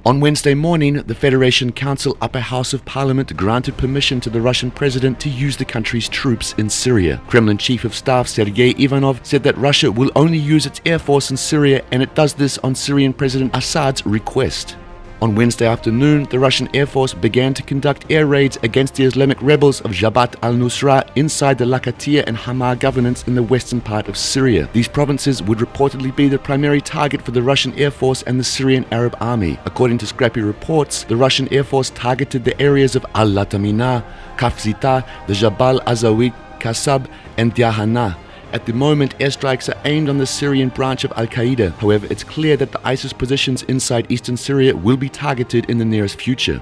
On Wednesday morning, the Federation Council Upper House of Parliament granted permission to the Russian president to use the country's troops in Syria. Kremlin Chief of Staff Sergei Ivanov said that Russia will only use its air force in Syria, and it does this on Syrian President Assad's request. On Wednesday afternoon, the Russian Air Force began to conduct air raids against the Islamic rebels of Jabhat al-Nusra inside the Latakia and Hama governorates in the western part of Syria. These provinces would reportedly be the primary target for the Russian Air Force and the Syrian Arab Army. According to scrappy reports, the Russian Air Force targeted the areas of Al-Latamina, Kafzita, the Jabal Azawi, Kasab, and Diahana. At the moment, airstrikes are aimed on the Syrian branch of Al-Qaeda. However, it's clear that the ISIS positions inside eastern Syria will be targeted in the nearest future.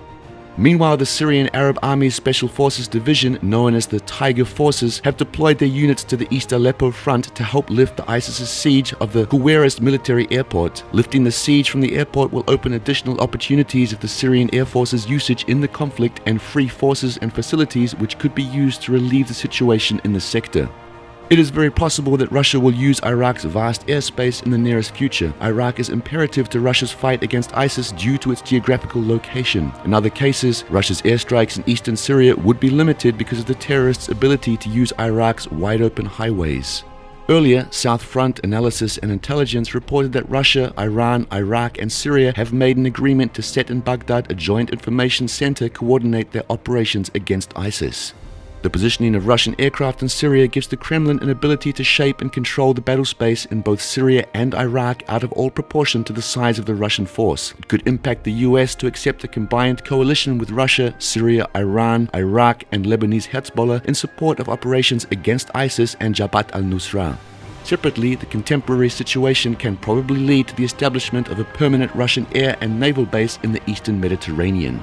Meanwhile, the Syrian Arab Army's Special Forces Division, known as the Tiger Forces, have deployed their units to the East Aleppo front to help lift the ISIS's siege of the Huweiras military airport. Lifting the siege from the airport will open additional opportunities of the Syrian Air Force's usage in the conflict and free forces and facilities which could be used to relieve the situation in the sector. It is very possible that Russia will use Iraq's vast airspace in the nearest future. Iraq is imperative to Russia's fight against ISIS due to its geographical location. In other cases, Russia's airstrikes in eastern Syria would be limited because of the terrorists' ability to use Iraq's wide-open highways. Earlier, South Front Analysis and Intelligence reported that Russia, Iran, Iraq, and Syria have made an agreement to set in Baghdad a joint information center coordinate their operations against ISIS. The positioning of Russian aircraft in Syria gives the Kremlin an ability to shape and control the battle space in both Syria and Iraq out of all proportion to the size of the Russian force. It could impact the US to accept a combined coalition with Russia, Syria, Iran, Iraq, and Lebanese Hezbollah in support of operations against ISIS and Jabhat al-Nusra. Separately, the contemporary situation can probably lead to the establishment of a permanent Russian air and naval base in the eastern Mediterranean.